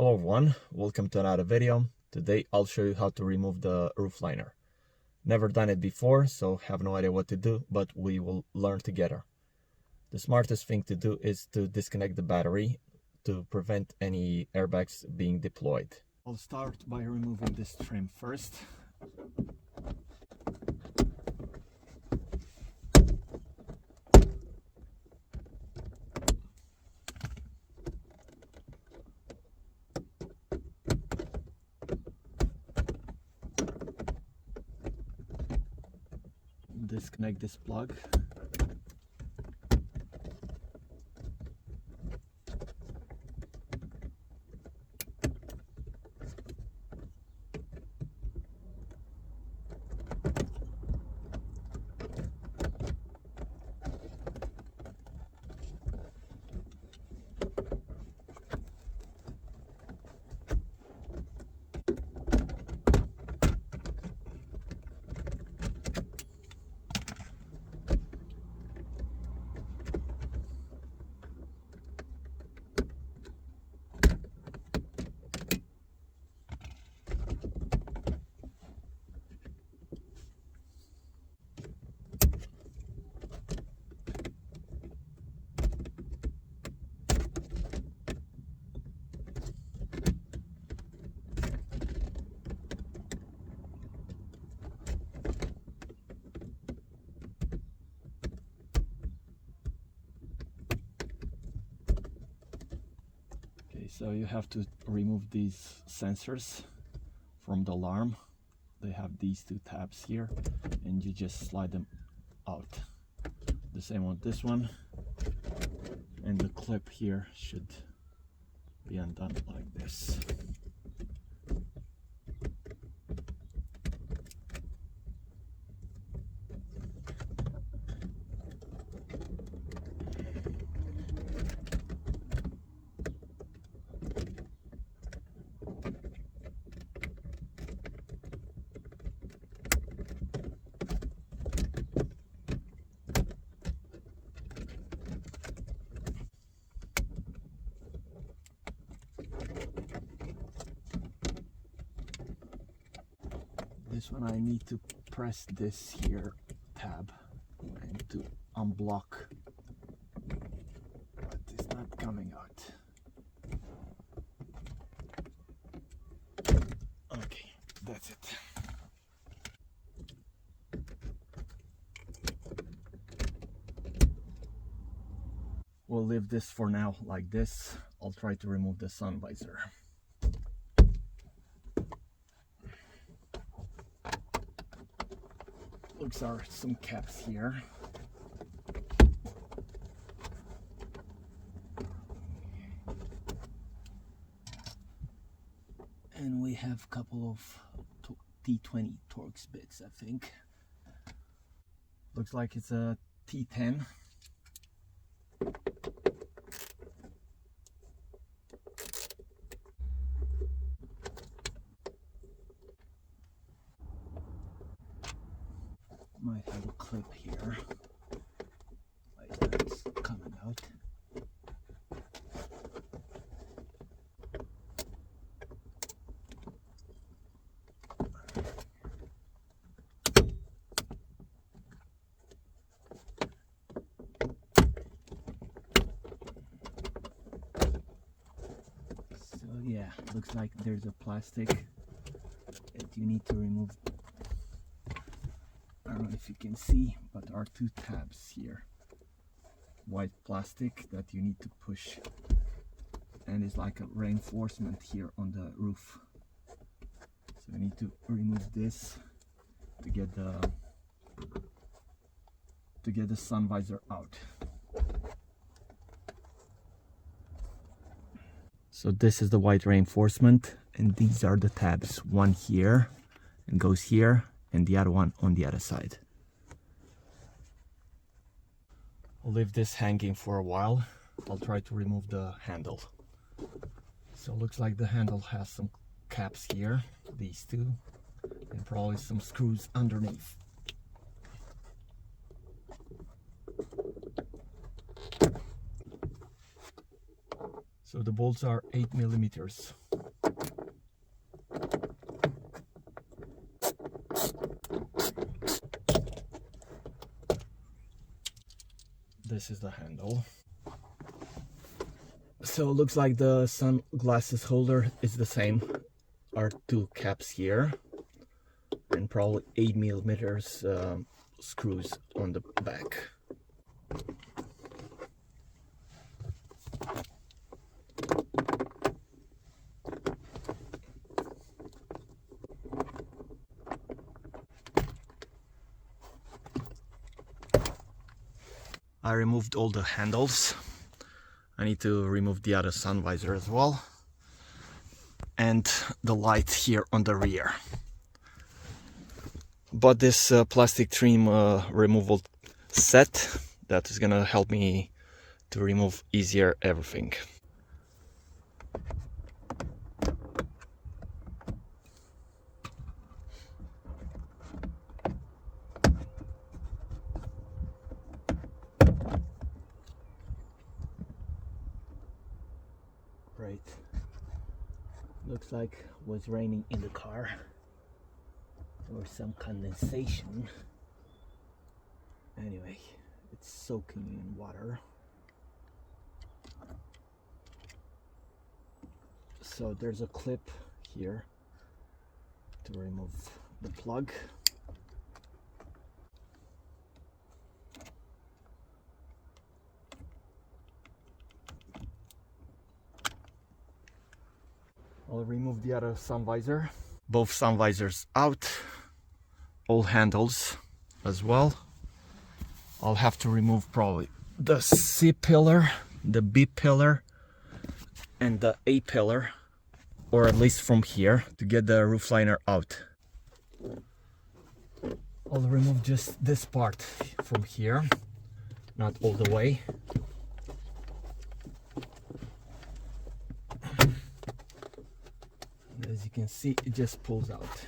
Hello everyone, welcome to another video. Today I'll show you how to remove the roof liner. Never done it before, so have no idea what to do, but we will learn together. The smartest thing to do is to disconnect the battery to prevent any airbags being deployed. I'll start by removing this trim first. Disconnect this plug. So you have to remove these sensors from the alarm. They have these two tabs here and you just slide them out. The same on this one, and the clip here should be undone like this. This one I need to press this here tab and to unblock, but it's not coming out. Okay, that's it. We'll leave this for now like this. I'll try to remove the sun visor. Looks are some caps here. And we have a couple of T20 Torx bits, I think. Looks like it's a T10. Might have a clip here, like that's coming out. So yeah, looks like there's a plastic that you need to remove. I don't know if you can see, but there are two tabs here. White plastic that you need to push, and it's like a reinforcement here on the roof. So I need to remove this to get the sun visor out. So this is the white reinforcement, and these are the tabs. One here and goes here, and the other one on the other side. I'll leave this hanging for a while. I'll try to remove the handle. So it looks like the handle has some caps here, these two, and probably some screws underneath. So the bolts are 8 millimeters. this is the handle. So it looks like the sunglasses holder is the same. Are two caps here and probably 8mm screws on the back. I removed all the handles. I need to remove the other sun visor as well, and the light here on the rear. Bought this plastic trim removal set that is gonna help me to remove easier everything. Right. Looks like it was raining in the car. There was some condensation. Anyway, it's soaking in water. So there's a clip here to remove the plug. I'll remove the other sun visor. Both sun visors out. All handles as well. I'll have to remove probably the C pillar, the B pillar, and the A pillar, or at least from here, to get the roof liner out. I'll remove just this part from here, not all the way. As you can see, it just pulls out.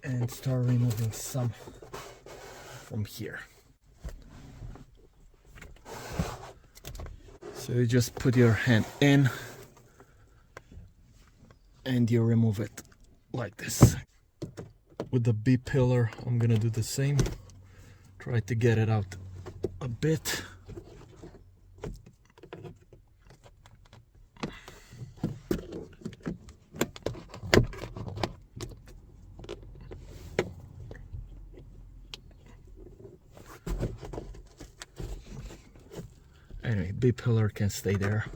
And start removing some from here. So you just put your hand in and you remove it like this. With the B pillar, I'm gonna do the same. Try to get it out a bit. Anyway, B pillar can stay there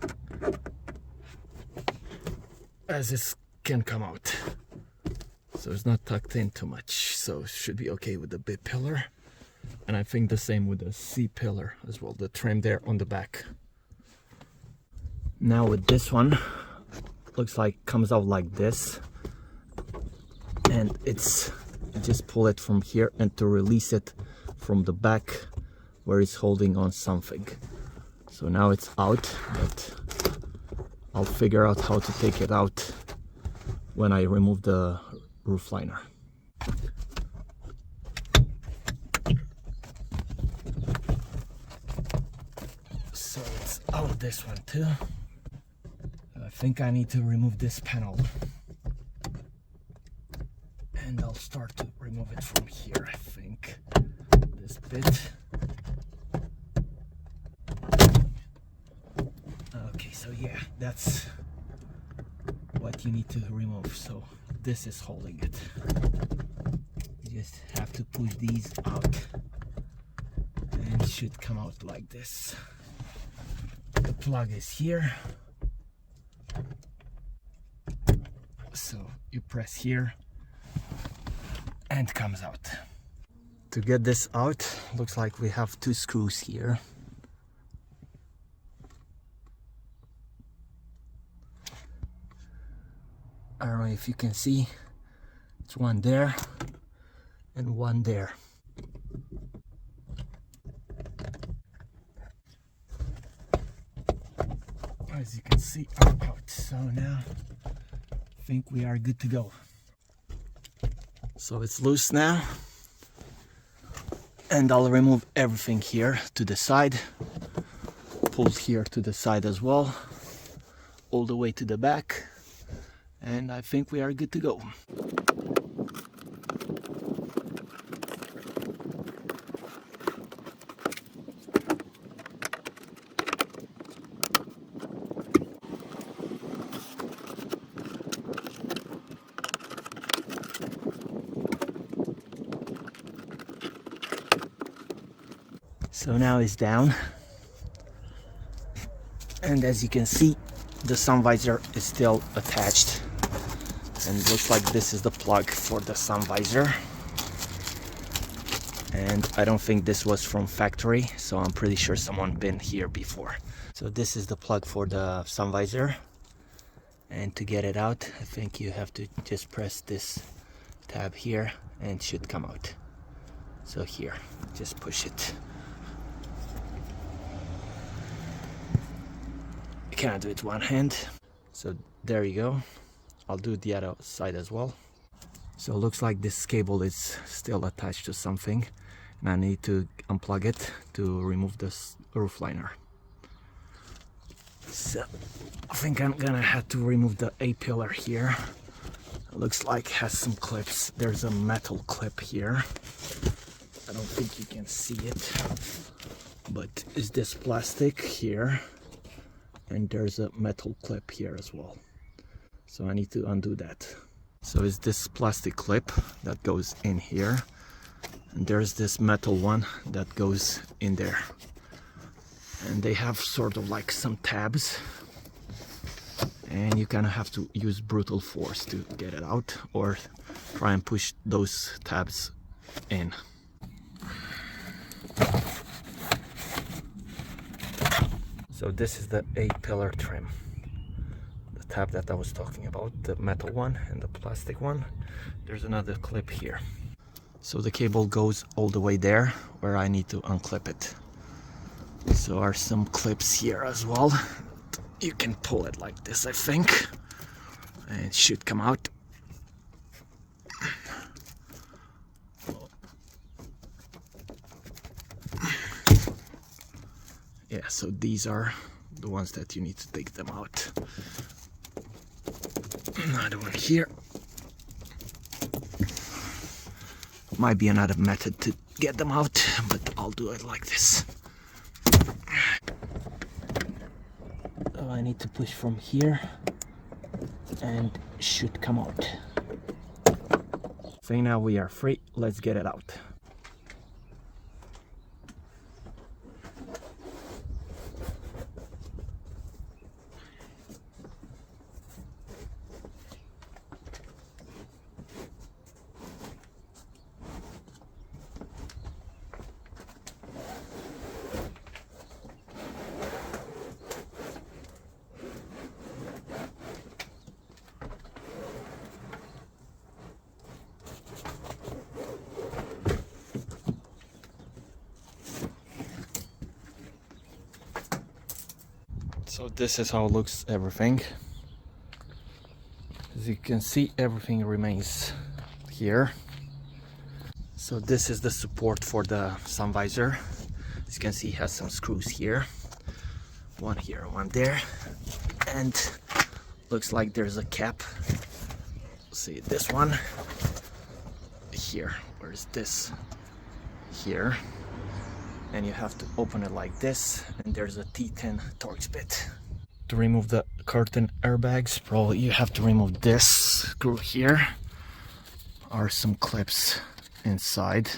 as it can come out. So it's not tucked in too much, so it should be okay with the B pillar. And I think the same with the C pillar as well, the trim there on the back. Now with this one, looks like comes out like this, and it's just pull it from here and to release it from the back where it's holding on something. So now it's out, but I'll figure out how to take it out when I remove the roof liner. So it's out this one too. I think I need to remove this panel. And I'll start to remove it from here, I think. This bit. Okay, so yeah, that's what you need to remove. So this is holding it. You just have to push these out and it should come out like this. The plug is here. So you press here and it comes out. To get this out, looks like we have two screws here. I don't know if you can see, it's one there and one there. As you can see, are out. So now I think we are good to go. So it's loose now, and I'll remove everything here to the side, pull here to the side as well, all the way to the back. And I think we are good to go. So now it's down, and as you can see, the sun visor is still attached, and it looks like this is the plug for the sun visor. And I don't think this was from factory, so I'm pretty sure someone been here before. So this is the plug for the sun visor, and to get it out, I think you have to just press this tab here and it should come out. So here, just push it. You cannot do it one hand. So there you go. I'll do the other side as well. So it looks like this cable is still attached to something, and I need to unplug it to remove this roof liner. So I think I'm gonna have to remove the A-pillar here. It looks like it has some clips. There's a metal clip here. I don't think you can see it, but is this plastic here, and there's a metal clip here as well. So I need to undo that. So it's this plastic clip that goes in here, and there's this metal one that goes in there. And they have sort of like some tabs, and you kind of have to use brutal force to get it out, or try and push those tabs in. So this is the A-pillar trim, the tab that I was talking about, the metal one and the plastic one. There's another clip here. So the cable goes all the way there, where I need to unclip it. So are some clips here as well. You can pull it like this, I think, and it should come out. Yeah, so these are the ones that you need to take them out. Another one here. Might be another method to get them out, but I'll do it like this. So I need to push from here, and it should come out. So now we are free. Let's get it out. So this is how it looks, everything. As you can see, everything remains here. So this is the support for the sun visor. As you can see, it has some screws here. One here, one there. And looks like there's a cap. See this one here. Where's this? Here. And you have to open it like this, and there's a T10 Torx bit. To remove the curtain airbags, probably you have to remove this screw here. Are some clips inside.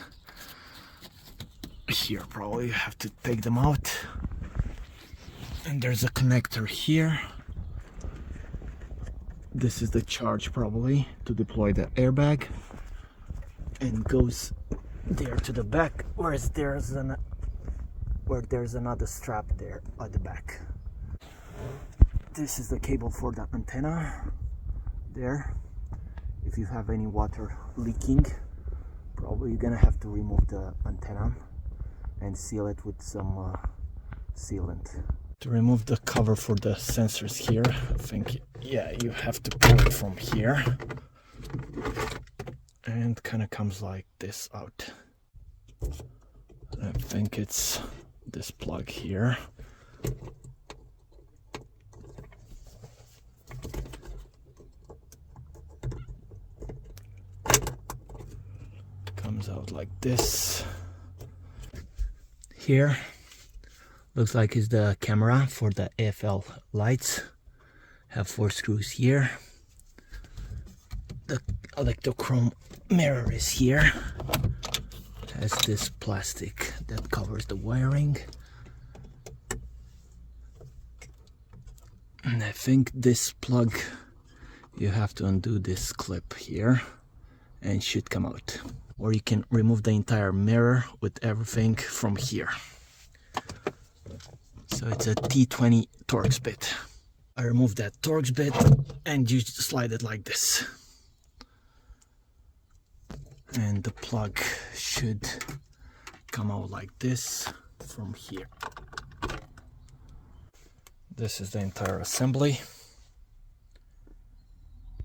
Here probably you have to take them out. And there's a connector here. This is the charge probably to deploy the airbag. And goes there to the back, whereas there's another strap there at the back. This is the cable for the antenna there. If you have any water leaking, probably you're gonna have to remove the antenna and seal it with some sealant. To remove the cover for the sensors here, I think, yeah, you have to pull it from here, and kind of comes like this out. I think it's this plug here. Comes out like this. Here looks like it's the camera for the AFL lights. Have 4 screws here. The electrochrome mirror is here. Has this plastic that covers the wiring. And I think this plug, you have to undo this clip here and it should come out. Or you can remove the entire mirror with everything from here. So it's a T20 Torx bit. I removed that Torx bit and you just slide it like this. And the plug should come out like this from here. This is the entire assembly.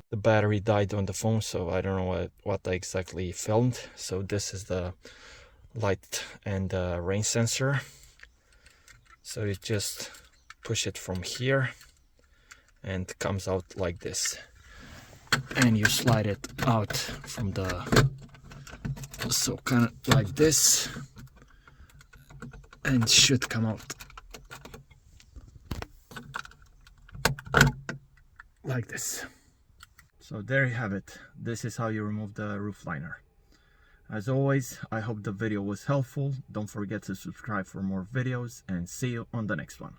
The battery died on the phone, so I don't know what I exactly filmed. So this is the light and rain sensor. So you just push it from here and it comes out like this. And you slide it out from the, so kind of like this, and it should come out like this. So there you have it. This is how you remove the roof liner. As always, I hope the video was helpful. Don't forget to subscribe for more videos and see you on the next one.